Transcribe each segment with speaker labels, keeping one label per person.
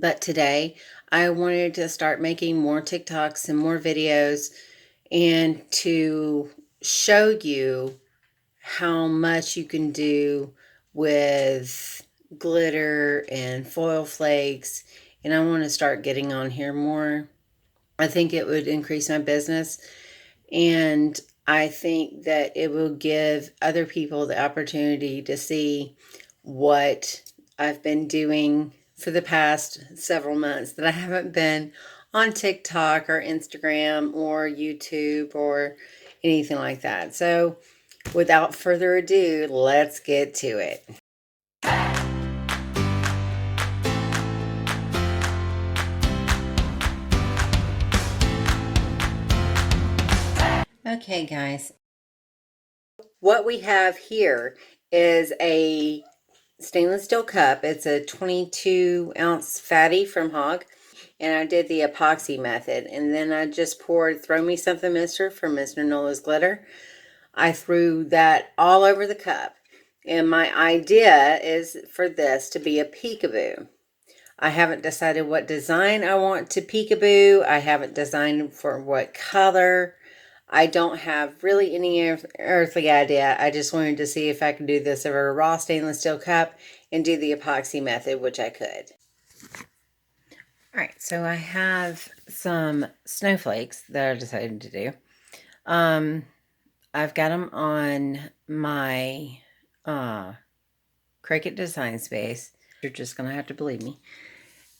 Speaker 1: But today I wanted to start making more TikToks and more videos and to show you how much you can do with glitter and foil flakes. And I want to start getting on here more. I think it would increase my business, and I think that it will give other people the opportunity to see what I've been doing for the past several months that I haven't been on TikTok or Instagram or YouTube or anything like that. So without further ado, let's get to it. Okay, guys. What we have here is a stainless steel cup. It's a 22-ounce fatty from Hog. And I did the epoxy method. And then I just poured Throw Me Something Mister from Mr. Nola's Glitter. I threw that all over the cup. And my idea is for this to be a peekaboo. I haven't decided what design I want to peekaboo. I haven't designed for what color. I don't have really any earthly idea. I just wanted to see if I could do this over a raw stainless steel cup and do the epoxy method, which I could. All right, so I have some snowflakes that I decided to do. I've got them on my Cricut Design Space. You're just going to have to believe me.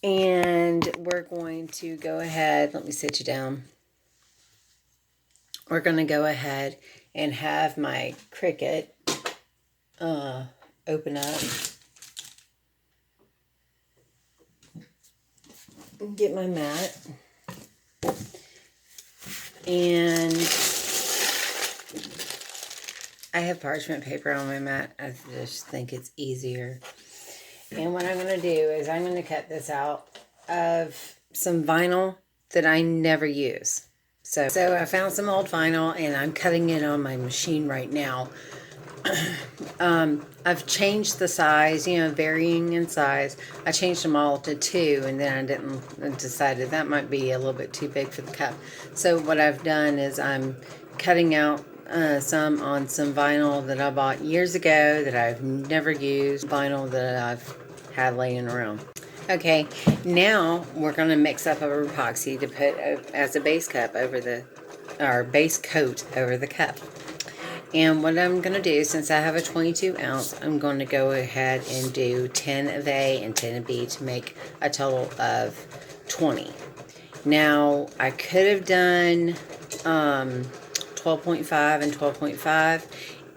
Speaker 1: And we're going to go ahead, let me sit you down. We're going to go ahead and have my Cricut open up. Get my mat. And I have parchment paper on my mat. I just think it's easier. And what I'm going to do is I'm going to cut this out of some vinyl that I never use. So I found some old vinyl and I'm cutting it on my machine right now. I've changed the size, varying in size. I changed them all to 2, and then I decided that might be a little bit too big for the cup. So what I've done is I'm cutting out some on some vinyl that I bought years ago that I've never used, vinyl that I've had laying around. Okay, now we're going to mix up our epoxy to put as a base coat over the cup. And what I'm going to do, since I have a 22 ounce, I'm going to go ahead and do 10 of A and 10 of B to make a total of 20. Now, I could have done 12.5 and 12.5.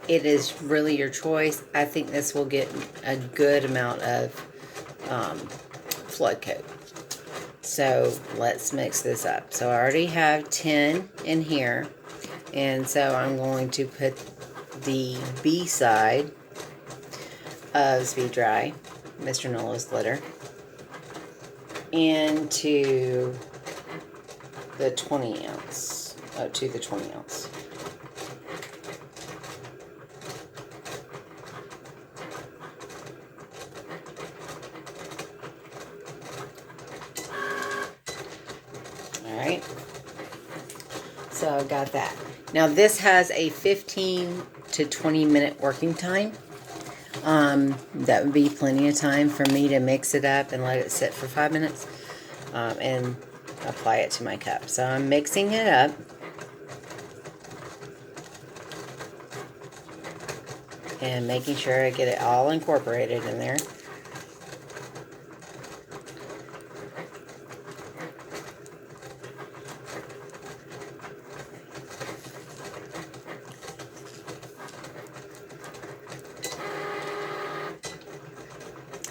Speaker 1: It is really your choice. I think this will get a good amount of flood coat. So let's mix this up. So I already have 10 in here. And so I'm going to put the B side of Speed Dry, Mr. Nola's Glitter, into the 20 ounce, to the 20 ounce. All right. So I've got that. Now this has a 15 to 20 minute working time. That would be plenty of time for me to mix it up and let it sit for 5 minutes and apply it to my cup. So I'm mixing it up. And making sure I get it all incorporated in there.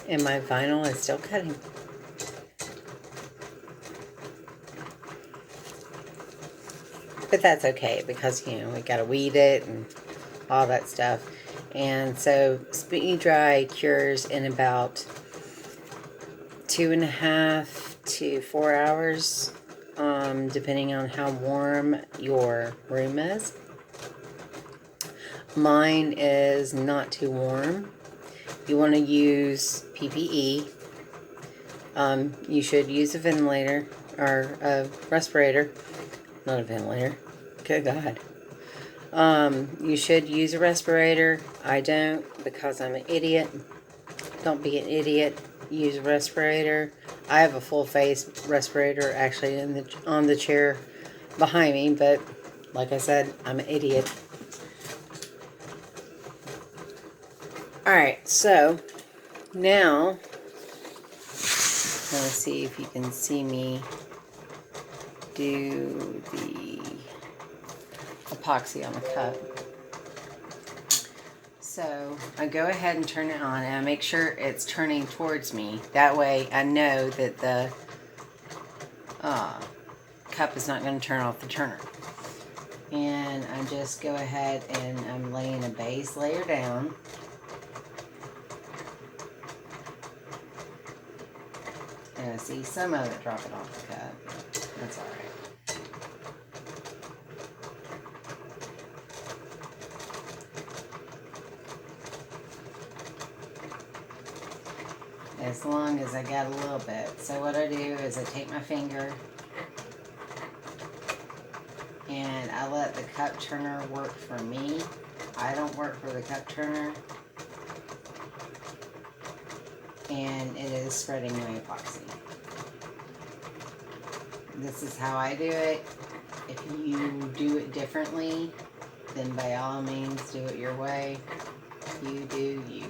Speaker 1: And my vinyl is still cutting. But that's okay because, we got to weed it and all that stuff. And so Speed Dry cures in about 2.5 to 4 hours, depending on how warm your room is. Mine is not too warm. You want to use PPE You should use a ventilator or a respirator. Not a ventilator. Good God. You should use a respirator. I don't because I'm an idiot. Don't be an idiot. Use a respirator. I have a full face respirator actually on the chair behind me, but like I said, I'm an idiot. Alright, so now let's see if you can see me do the epoxy on the cup. So I go ahead and turn it on, and I make sure it's turning towards me. That way I know that the cup is not going to turn off the turner. And I just go ahead and I'm laying a base layer down. And I see some of it dropping off the cup. That's alright. As long as I got a little bit. So what I do is I take my finger and I let the cup turner work for me. I don't work for the cup turner. And it is spreading my epoxy. This is how I do it. If you do it differently, then by all means do it your way. You do you.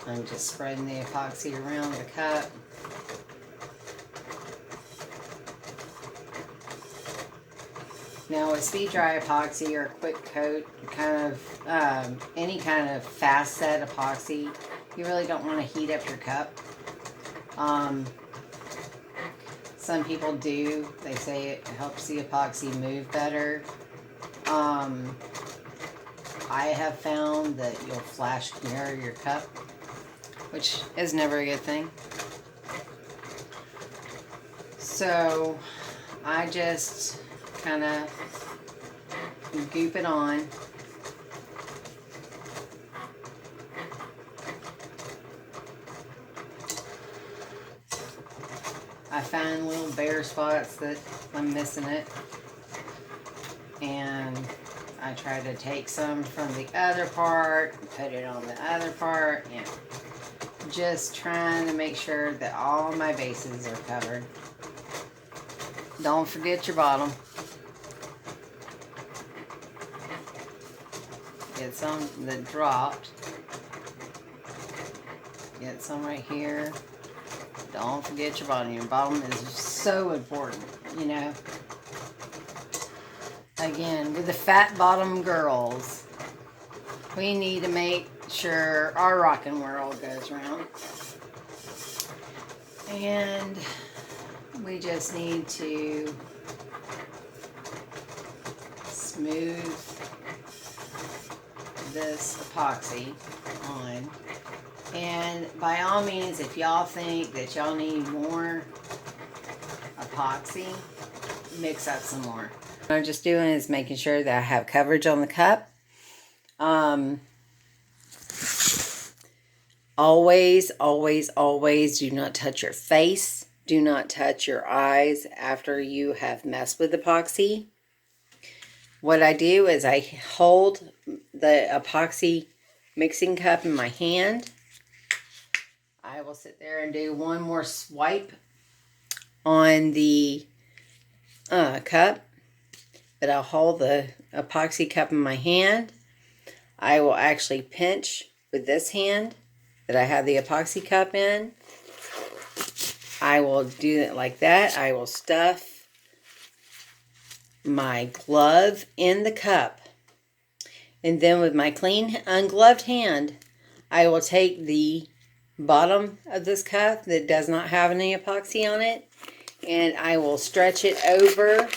Speaker 1: I'm just spreading the epoxy around the cup. Now with speed dry epoxy or quick coat, any kind of fast set epoxy, you really don't want to heat up your cup. Some people do. They say it helps the epoxy move better. I have found that you'll flash mirror your cup, which is never a good thing. So I just kind of goop it on. I find little bare spots that I'm missing it, and I try to take some from the other part, put it on the other part, and just trying to make sure that all my bases are covered. Don't forget your bottom. Get some that dropped. Get some right here. Don't forget your bottom. Your bottom is so important, you know. Again, with the fat bottom girls, we need to make sure our rocking world goes round. And we just need to smooth this epoxy on. And by all means, if y'all think that y'all need more epoxy, mix up some more. What I'm just doing is making sure that I have coverage on the cup. Always, always, always do not touch your face. Do not touch your eyes after you have messed with epoxy. What I do is I hold the epoxy mixing cup in my hand. I will sit there and do one more swipe on the cup. But I'll hold the epoxy cup in my hand. I will actually pinch with this hand that I have the epoxy cup in. I will do it like that. I will stuff my glove in the cup. And then with my clean, ungloved hand, I will take the bottom of this cup that does not have any epoxy on it, and I will stretch it over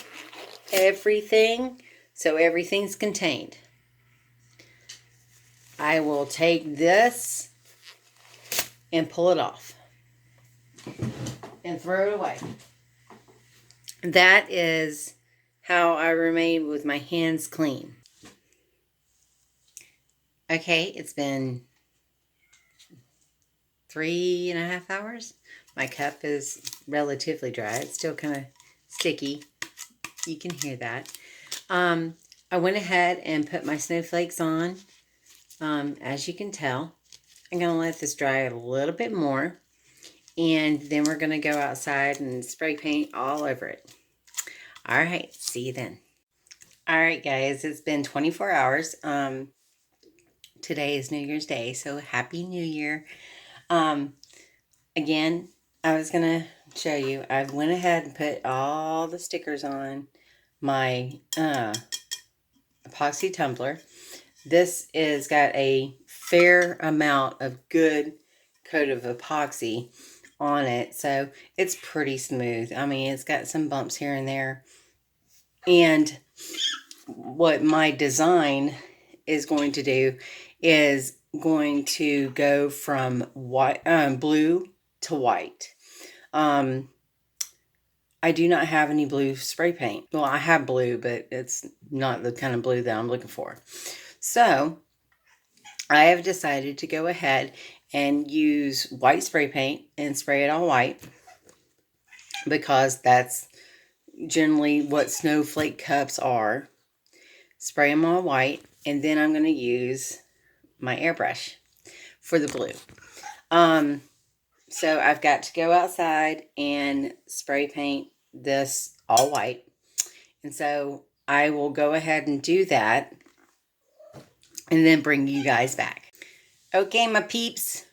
Speaker 1: everything so everything's contained. I will take this and pull it off and throw it away. That is how I remain with my hands clean. Okay, it's been 3.5 hours. My cup is relatively dry. It's still kind of sticky. You can hear that. I went ahead and put my snowflakes on. As you can tell, I'm going to let this dry a little bit more. And then we're going to go outside and spray paint all over it. All right, see you then. All right, guys, it's been 24 hours. Today is New Year's Day, so Happy New Year. Again, I was going to show you. I went ahead and put all the stickers on my epoxy tumbler. This is got a fair amount of good coat of epoxy on it, so it's pretty smooth. I mean, it's got some bumps here and there. And what my design is going to do is going to go from white, blue to white. I do not have any blue spray paint. Well, I have blue, but it's not the kind of blue that I'm looking for. So I have decided to go ahead and use white spray paint and spray it all white, because that's generally what snowflake cups are. Spray them all white, and then I'm going to use my airbrush for the blue. So I've got to go outside and spray paint this all white. And so I will go ahead and do that and then bring you guys back. Okay, my peeps.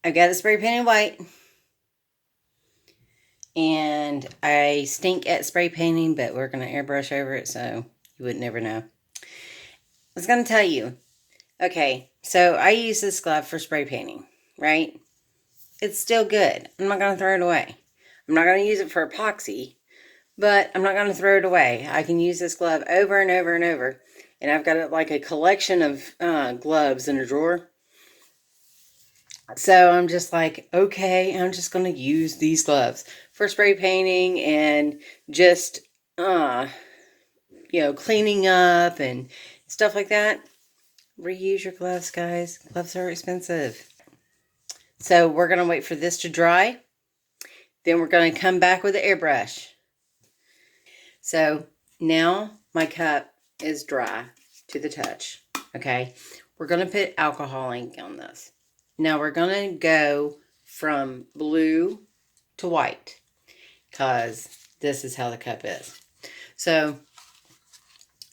Speaker 1: I've got it spray painted white. And I stink at spray painting, but we're going to airbrush over it so you would never know. I was going to tell you. Okay, so I use this glove for spray painting, right? It's still good. I'm not going to throw it away. I'm not going to use it for epoxy, but I'm not going to throw it away. I can use this glove over and over and over. And I've got like a collection of gloves in a drawer. So I'm just like, okay, I'm just going to use these gloves for spray painting and just, cleaning up and stuff like that. Reuse your gloves, guys. Gloves are expensive. So we're going to wait for this to dry. Then we're going to come back with the airbrush. So now my cup is dry to the touch. Okay. We're going to put alcohol ink on this. Now we're going to go from blue to white, because this is how the cup is. So,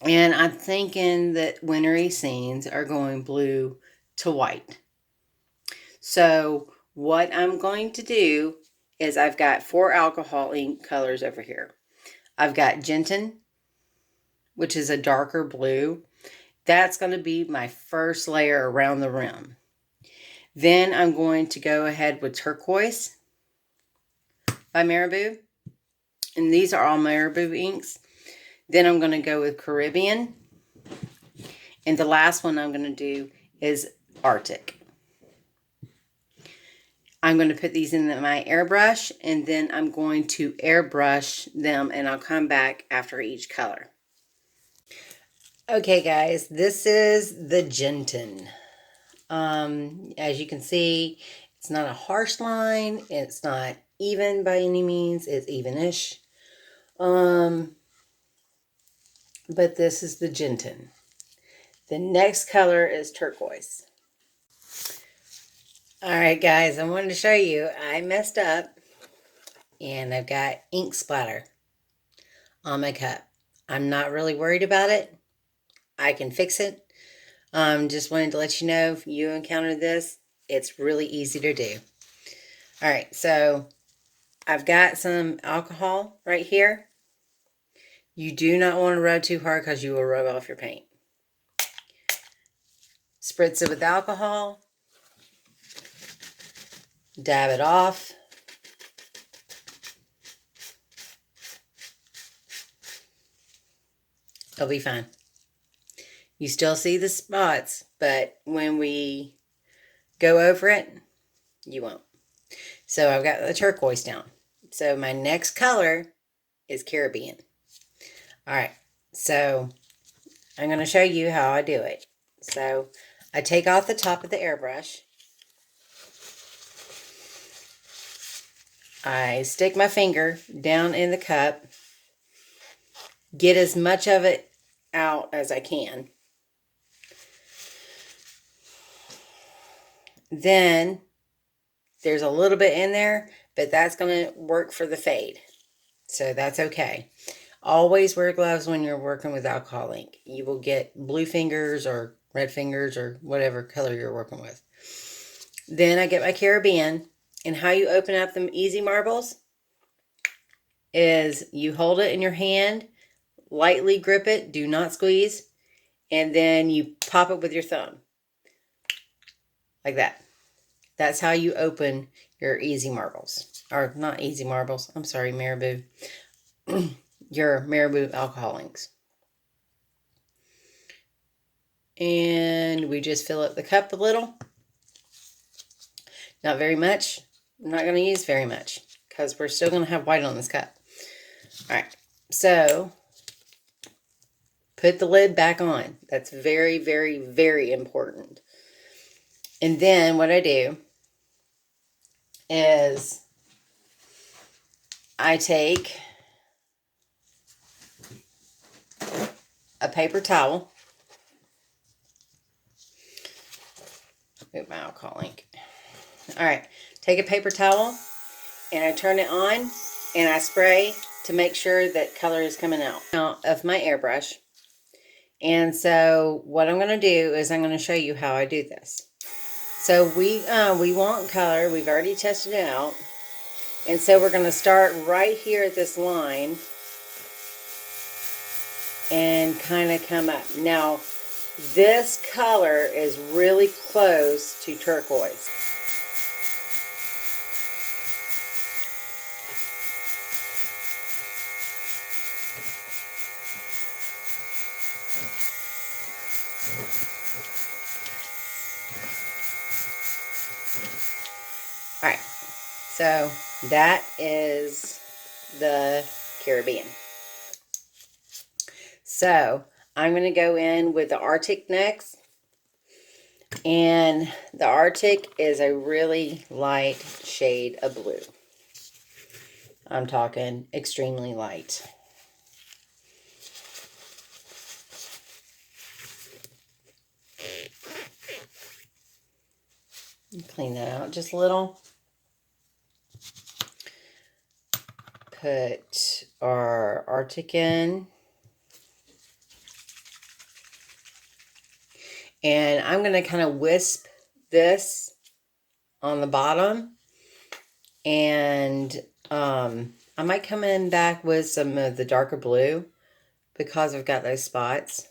Speaker 1: and I'm thinking that wintry scenes are going blue to white. So what I'm going to do is I've got 4 alcohol ink colors over here. I've got Gentian, which is a darker blue. That's going to be my first layer around the rim. Then I'm going to go ahead with Turquoise by Marabu. And these are all Marabu inks. Then I'm going to go with Caribbean. And the last one I'm going to do is Arctic. I'm going to put these in my airbrush, and then I'm going to airbrush them, and I'll come back after each color. Okay, guys, this is the Gentian. As you can see, it's not a harsh line. It's not even by any means. It's even-ish. But this is the Gentian. The next color is Turquoise. All right, guys, I wanted to show you. I messed up, and I've got ink splatter on my cup. I'm not really worried about it. I can fix it. Just wanted to let you know, if you encounter this, it's really easy to do. All right, so I've got some alcohol right here. You do not want to rub too hard, because you will rub off your paint. Spritz it with alcohol. Dab it off. It'll be fine. You still see the spots, but when we go over it, you won't. So I've got the turquoise down. So my next color is Caribbean. All right, so I'm going to show you how I do it. So I take off the top of the airbrush. I stick my finger down in the cup, get as much of it out as I can. Then there's a little bit in there, but that's going to work for the fade. So that's okay. Always wear gloves when you're working with alcohol ink. You will get blue fingers or red fingers or whatever color you're working with. Then I get my Caribbean, and how you open up them easy marbles is you hold it in your hand, lightly grip it, do not squeeze, and then you pop it with your thumb. Like that. That's how you open your easy marbles. Or not easy marbles, I'm sorry, Marabu. Your Marabu alcohol inks. And we just fill up the cup a little. Not very much. I'm not going to use very much because we're still going to have white on this cup. All right, so put the lid back on. That's very, very, very important. And then what I do is I take a paper towel. Move my alcohol ink. All right, take a paper towel and I turn it on and I spray to make sure that color is coming out of my airbrush. And so what I'm going to do is I'm going to show you how I do this. So we want color. We've already tested it out. And so we're going to start right here at this line and kind of come up. Now, this color is really close to turquoise. All right, so that is the Caribbean. So I'm going to go in with the Arctic next. And the Arctic is a really light shade of blue. I'm talking extremely light. Clean that out just a little. Put our Arctic in. And I'm going to kind of wisp this on the bottom. And I might come in back with some of the darker blue because I've got those spots.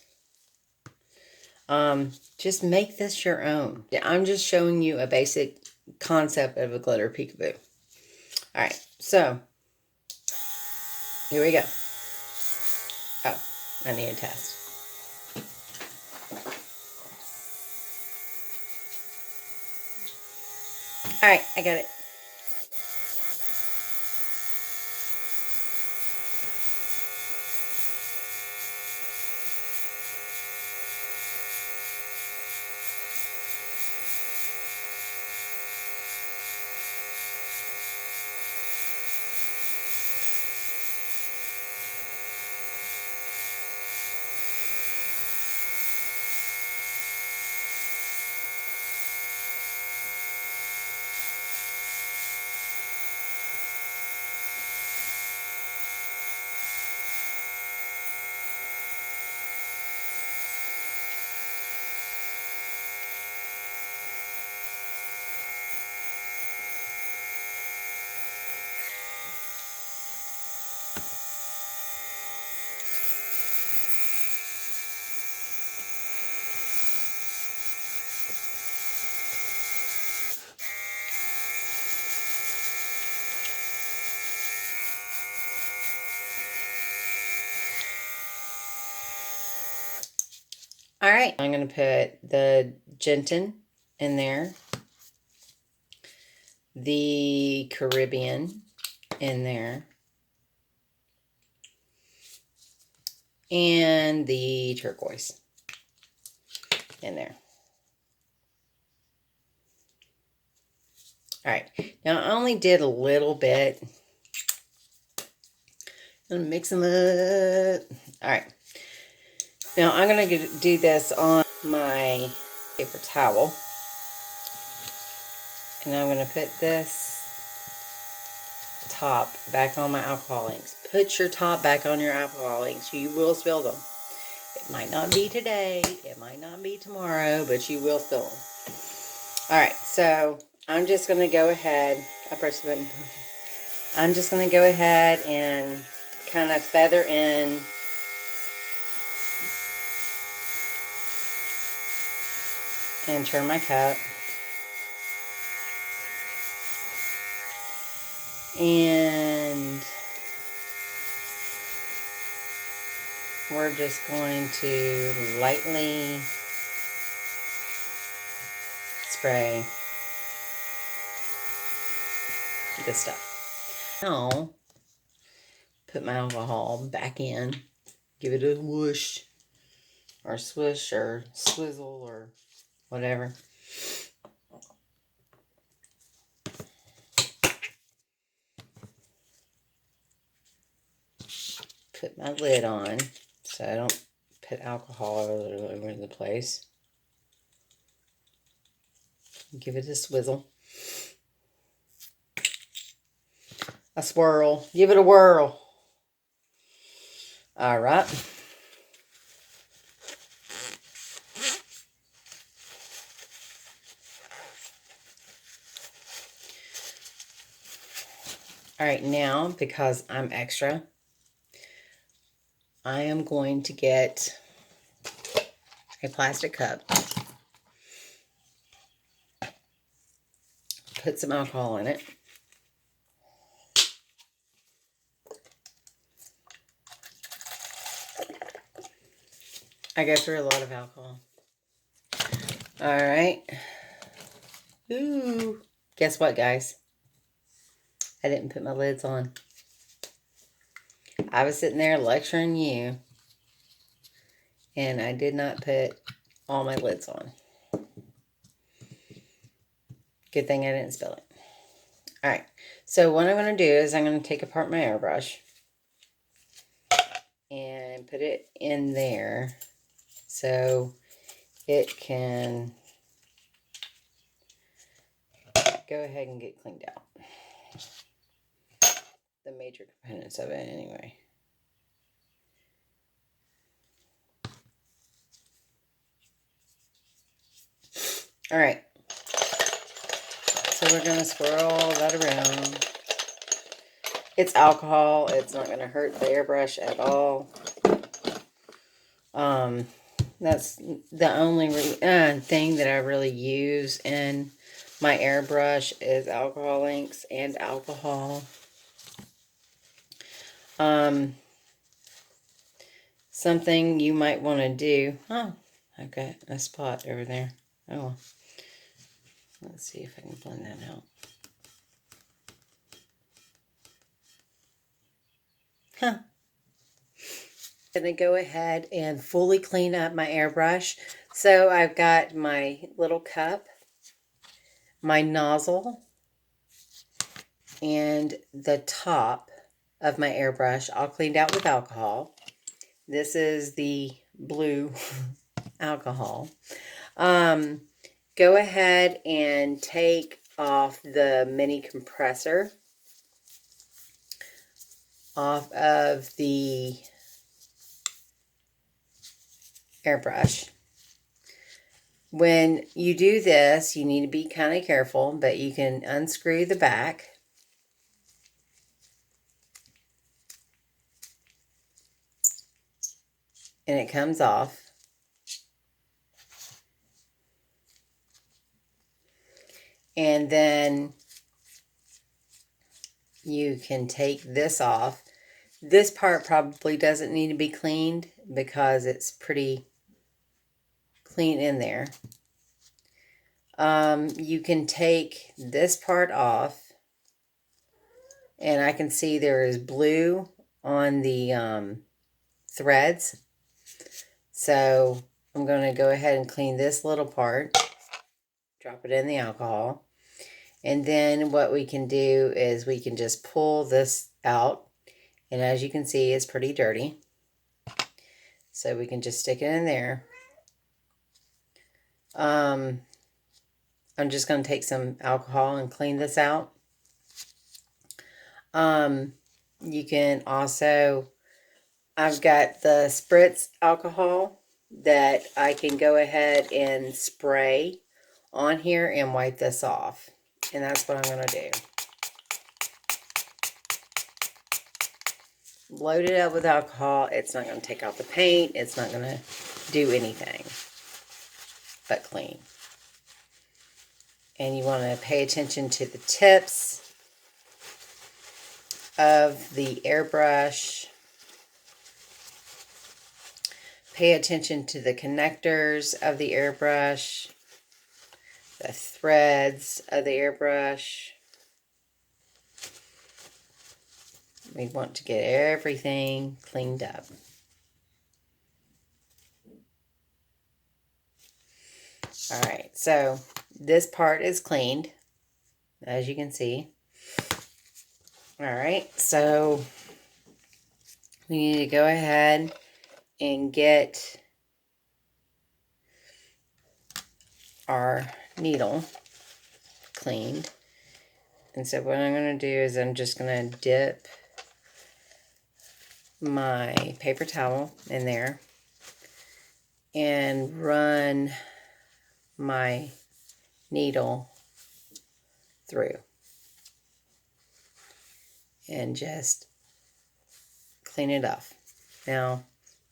Speaker 1: Just make this your own. Yeah, I'm just showing you a basic concept of a glitter peekaboo. All right, so here we go. Oh, I need a test. All right, I got it. All right, I'm going to put the Gentian in there, the Caribbean in there, and the Turquoise in there. All right, now I only did a little bit. I'm going to mix them up. All right, now I'm going to do this on my paper towel. And I'm going to put this top back on my alcohol inks. Put your top back on your alcohol inks. You will spill them. It might not be today. It might not be tomorrow, but you will spill them. Alright, so I'm just going to go ahead. I pressed the button. I'm just going to go ahead and kind of feather in and turn my cup. And we're just going to lightly spray this stuff. Now, put my alcohol back in. Give it a whoosh, or swish, or swizzle, or whatever. Put my lid on so I don't put alcohol all over the place. Give it a swizzle. A swirl. Give it a whirl. All right. All right, now, because I'm extra, I am going to get a plastic cup. Put some alcohol in it. I go through a lot of alcohol. All right. Ooh. Guess what, guys? I didn't put my lids on. I was sitting there lecturing you, and I did not put all my lids on. Good thing I didn't spill it. All right. So what I'm going to do is I'm going to take apart my airbrush and put it in there so it can go ahead and get cleaned out. The major components of it anyway. All right. So we're going to swirl that around. It's alcohol. It's not going to hurt the airbrush at all. That's the only thing that I really use in my airbrush is alcohol inks and alcohol. Something you might want to do. Oh, I've got a spot over there. Oh, let's see if I can blend that out. Huh. I'm going to go ahead and fully clean up my airbrush. So I've got my little cup, my nozzle, and the top of my airbrush all cleaned out with alcohol. This is the blue alcohol. Go ahead and take off the mini compressor off of the airbrush. When you do this, you need to be kind of careful, but you can unscrew the back. And it comes off. And then you can take this off. This part probably doesn't need to be cleaned because it's pretty clean in there. You can take this part off, and I can see there is blue on the threads. So I'm going to go ahead and clean this little part, drop it in the alcohol. And then what we can do is we can just pull this out. And as you can see, it's pretty dirty. So we can just stick it in there. I'm just going to take some alcohol and clean this out. You can also, I've got the spritz alcohol that I can go ahead and spray on here and wipe this off. And that's what I'm going to do. Load it up with alcohol. It's not going to take out the paint. It's not going to do anything but clean. And you want to pay attention to the tips of the airbrush. Pay attention to the connectors of the airbrush, the threads of the airbrush. We want to get everything cleaned up. All right, so this part is cleaned, as you can see. All right, so we need to go ahead and get our needle cleaned. And so what I'm going to do is I'm just going to dip my paper towel in there and run my needle through and just clean it off. Now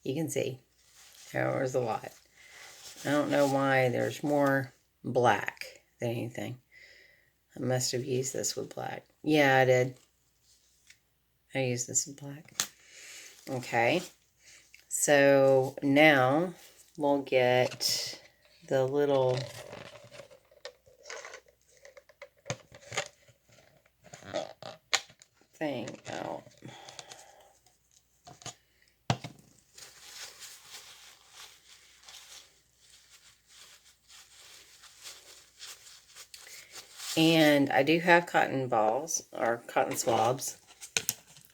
Speaker 1: you can see there's a lot. I don't know why there's more black than anything. I must have used this with black. Yeah, I did. I used this with black. Okay, so now we'll get the little thing out. And I do have cotton balls, or cotton swabs,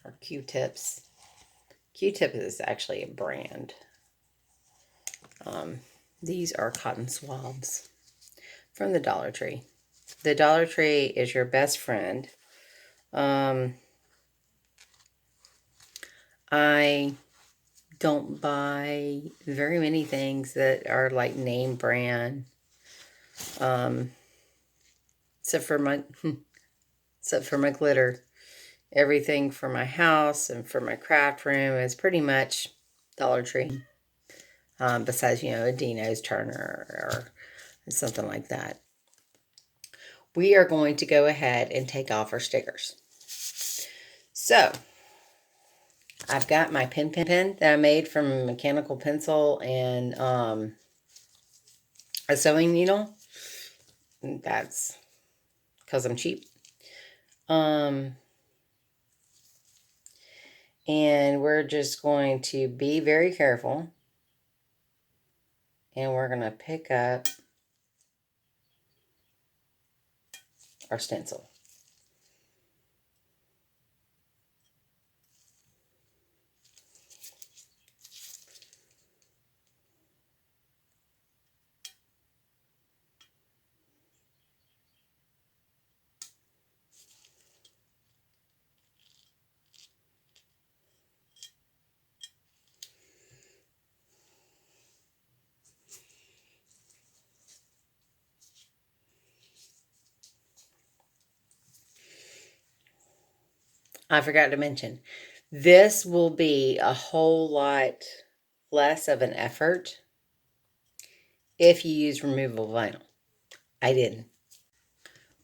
Speaker 1: or Q-tips. Q-tip is actually a brand. These are cotton swabs from the Dollar Tree. The Dollar Tree is your best friend. I don't buy very many things that are like name brand. Except for my glitter. Everything for my house and for my craft room is pretty much Dollar Tree. Besides, a Dino's Turner or something like that. We are going to go ahead and take off our stickers. So, I've got my pen that I made from a mechanical pencil and a sewing needle. That's because I'm cheap. And we're just going to be very careful. And we're going to pick up our stencil. I forgot to mention, this will be a whole lot less of an effort if you use removable vinyl. I didn't.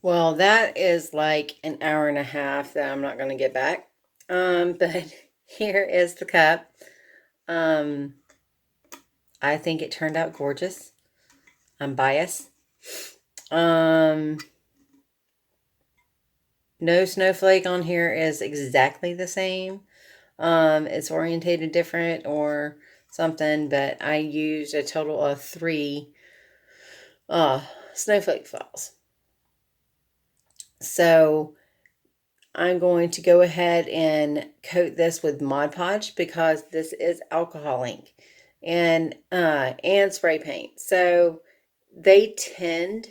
Speaker 1: Well, that is like an hour and a half that I'm not going to get back. But here is the cup. I think it turned out gorgeous. I'm biased. No snowflake on here is exactly the same. It's orientated different or something, but I used a total of 3 snowflake files. So I'm going to go ahead and coat this with Mod Podge because this is alcohol ink and spray paint. So they tend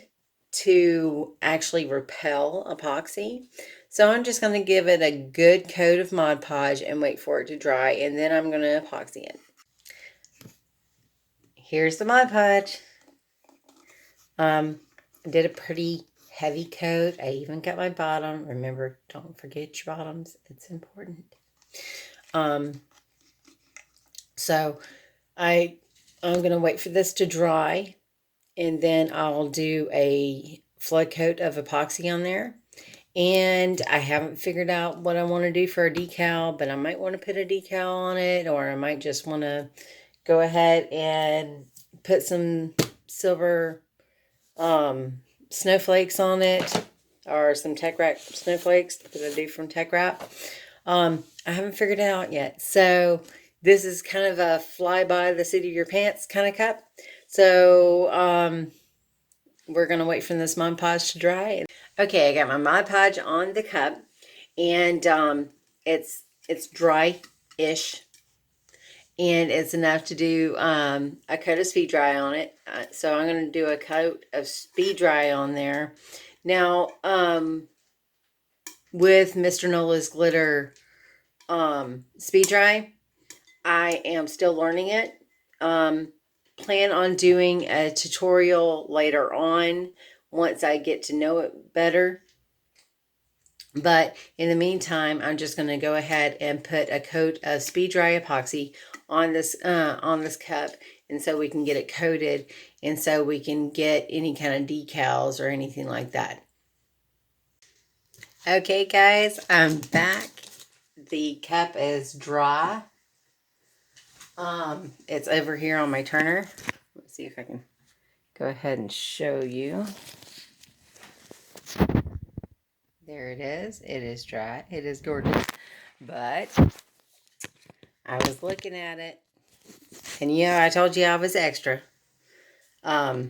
Speaker 1: to actually repel epoxy. So I'm just going to give it a good coat of Mod Podge and wait for it to dry, and then I'm going to epoxy it. Here's the Mod Podge. I did a pretty heavy coat. I even got my bottom. Remember, don't forget your bottoms. It's important. So I'm going to wait for this to dry, and then I'll do a flood coat of epoxy on there. And I haven't figured out what I want to do for a decal, but I might want to put a decal on it, or I might just want to go ahead and put some silver snowflakes on it, or some Tech Wrap snowflakes that I do from Tech Wrap. I haven't figured it out yet. So this is kind of a fly by the seat of your pants kind of cup. So we're going to wait for this Mod Podge to dry. Okay, I got my Mod Podge on the cup, and it's dry-ish, and it's enough to do a coat of speed dry on it. So I'm going to do a coat of speed dry on there. Now, with Mr. Nola's glitter speed dry, I am still learning it. Plan on doing a tutorial later on once I get to know it better. But in the meantime, I'm just going to go ahead and put a coat of speed dry epoxy on this cup, and so we can get it coated, and so we can get any kind of decals or anything like that. Okay, guys, I'm back. The cup is dry. It's over here on my turner. Let's see if I can go ahead and show you. There it is. It is dry. It is gorgeous. But I was looking at it, and yeah, I told you I was extra. I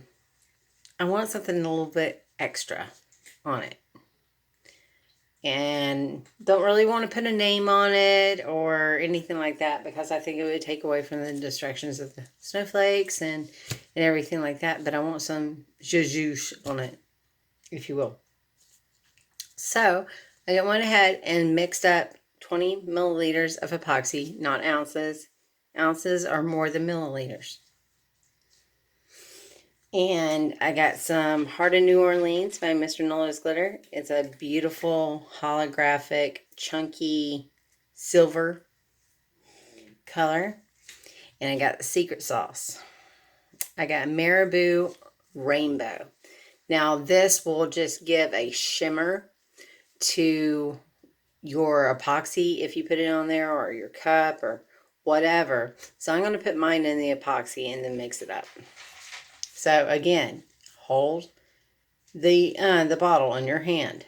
Speaker 1: want something a little bit extra on it. And don't really want to put a name on it or anything like that, because I think it would take away from the distractions of the snowflakes and everything like that. But I want some zhuzh on it, if you will. So I went ahead and mixed up 20 milliliters of epoxy, not ounces. Ounces are more than milliliters. And I got some Heart of New Orleans by Mr. Nola's Glitter. It's a beautiful holographic, chunky silver color. And I got the Secret Sauce. I got Marabu Rainbow. Now this will just give a shimmer to your epoxy if you put it on there, or your cup or whatever. So I'm going to put mine in the epoxy and then mix it up. So again, hold the bottle in your hand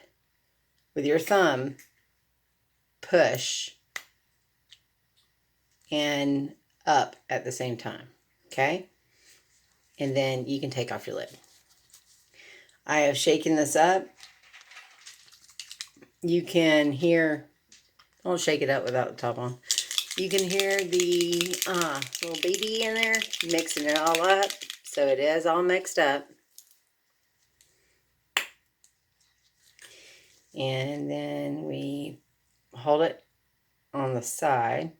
Speaker 1: with your thumb, push, and up at the same time. Okay? And then you can take off your lid. I have shaken this up. You can hear, don't shake it up without the top on. You can hear the little baby in there mixing it all up. So it is all mixed up. And then we hold it on the side.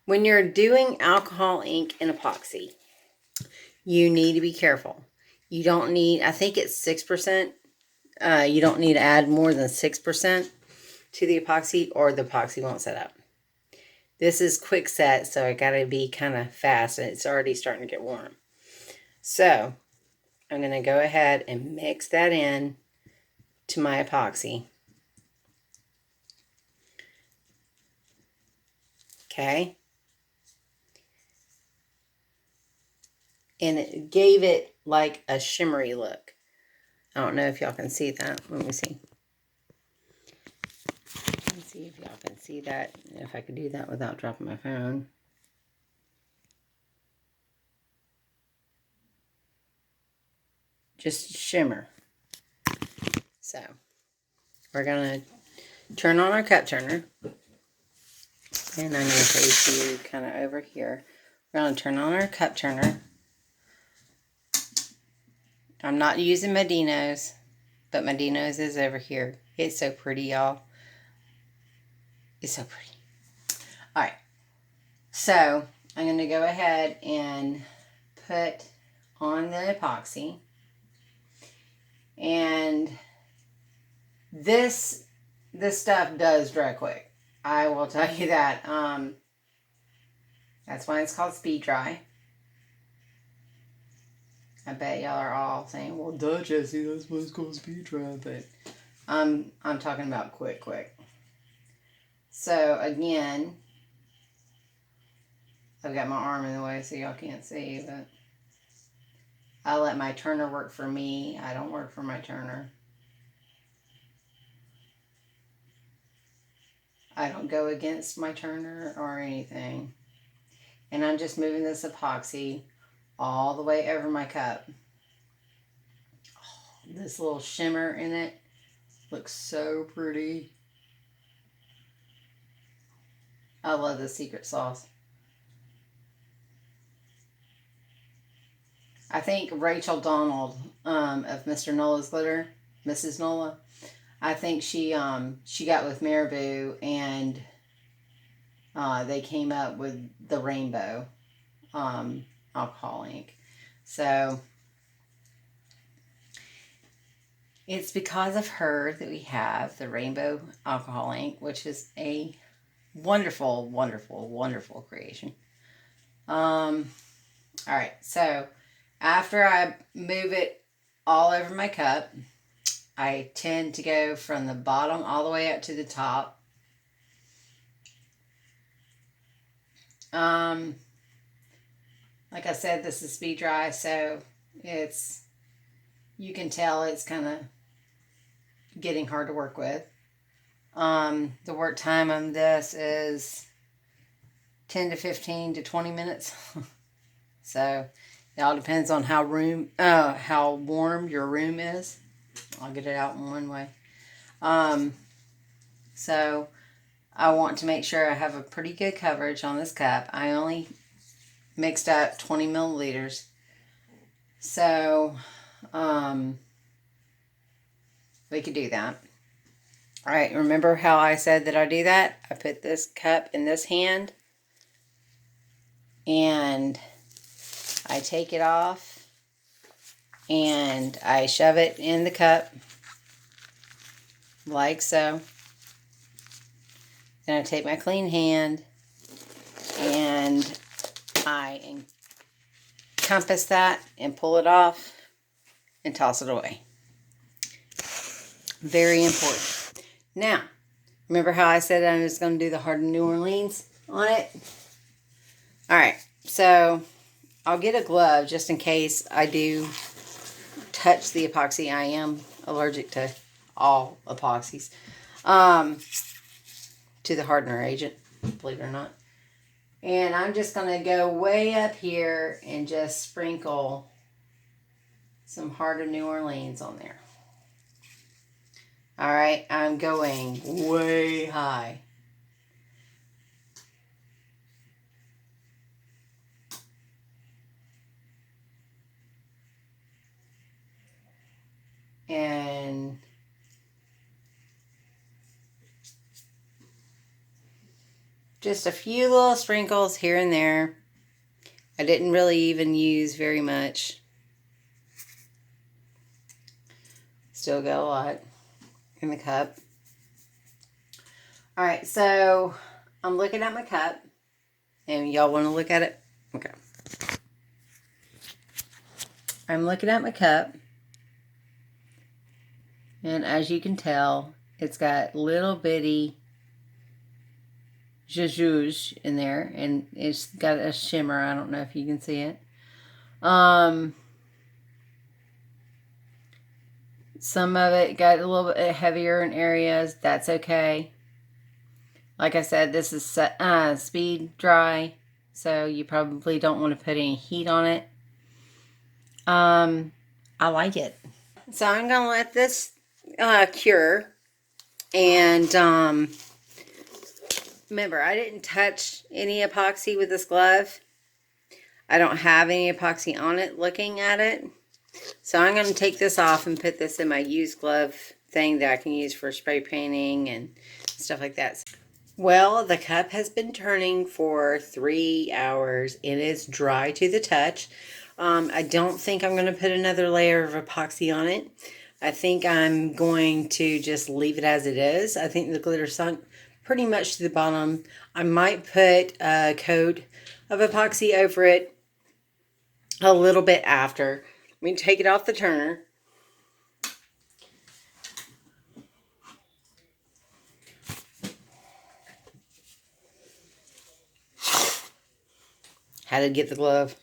Speaker 1: When you're doing alcohol ink and epoxy, you need to be careful. You don't need, I think it's 6%. You don't need to add more than 6% to the epoxy, or the epoxy won't set up. This is quick set, so it got to be kind of fast, and it's already starting to get warm. So I'm going to go ahead and mix that in to my epoxy. Okay. and it gave it like a shimmery look. I don't know if y'all can see that. Let me see. Let's see if y'all can see that. If I could do that without dropping my phone. Just shimmer. So we're gonna turn on our cup turner. And I'm going to face you kind of over here. We're going to turn on our cup turner. I'm not using Medino's, but Medino's is over here. It's so pretty, y'all. It's so pretty. Alright, so I'm going to go ahead and put on the epoxy. And this stuff does dry quick. I will tell you that. That's why it's called speed dry. I bet y'all are all saying, well, duh, Jessie, that's why it's called speed dry. But I'm talking about quick. So, again, I've got my arm in the way so y'all can't see, but I let my turner work for me. I don't work for my turner. I don't go against my turner or anything. And I'm just moving this epoxy all the way over my cup. Oh, this little shimmer in it looks so pretty. I love the secret sauce. I think Rachel Donald of Mr. Nola's Glitter, Mrs. Nola, I think she got with Marabu and they came up with the rainbow alcohol ink. So it's because of her that we have the rainbow alcohol ink, which is a wonderful, wonderful, wonderful creation. All right, so after I move it all over my cup, I tend to go from the bottom all the way up to the top. Like I said, this is speed dry, so you can tell it's kind of getting hard to work with. The work time on this is 10 to 15 to 20 minutes. So it all depends on how warm your room is. I'll get it out in one way. So I want to make sure I have a pretty good coverage on this cup. I only mixed up 20 milliliters. So we could do that. All right, remember how I said that I do that? I put this cup in this hand and I take it off and I shove it in the cup like so. Then I take my clean hand and I encompass that and pull it off and toss it away. Very important. Now, remember how I said I was going to do the Heart of New Orleans on it? All right, so I'll get a glove just in case I do touch the epoxy. I am allergic to all epoxies. To the hardener agent, believe it or not. And I'm just going to go way up here and just sprinkle some Heart of New Orleans on there. All right, I'm going way high. And just a few little sprinkles here and there. I didn't really even use very much. Still got a lot in the cup. All right, so I'm looking at my cup. And y'all want to look at it? Okay. I'm looking at my cup. And as you can tell, it's got little bitty zhuzh in there, and it's got a shimmer. I don't know if you can see it. Some of it got a little bit heavier in areas. That's okay. Like I said, this is speed dry, so you probably don't want to put any heat on it. I like it. So I'm going to let this cure. And remember, I didn't touch any epoxy with this glove. I don't have any epoxy on it looking at it. So I'm going to take this off and put this in my used glove thing that I can use for spray painting and stuff like that. Well, the cup has been turning for 3 hours. It is dry to the touch. I don't think I'm going to put another layer of epoxy on it. I think I'm going to just leave it as it is. I think the glitter sunk pretty much to the bottom. I might put a coat of epoxy over it a little bit after. Let me take it off the turner. Had to get the glove.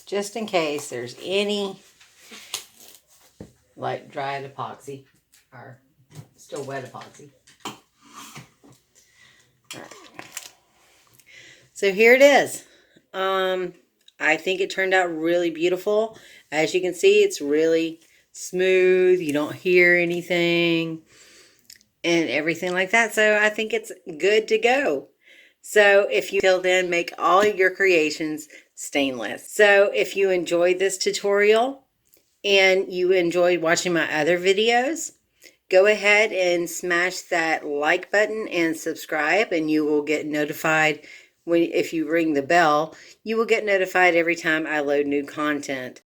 Speaker 1: Just in case there's any like dried epoxy or still wet epoxy. All right. So here it is. I think it turned out really beautiful. As you can see, it's really smooth. You don't hear anything and everything like that. So I think it's good to go. So if you till then make all your creations stainless. So if you enjoyed this tutorial and you enjoyed watching my other videos, go ahead and smash that like button and subscribe, and you will get notified if you ring the bell, you will get notified every time I load new content.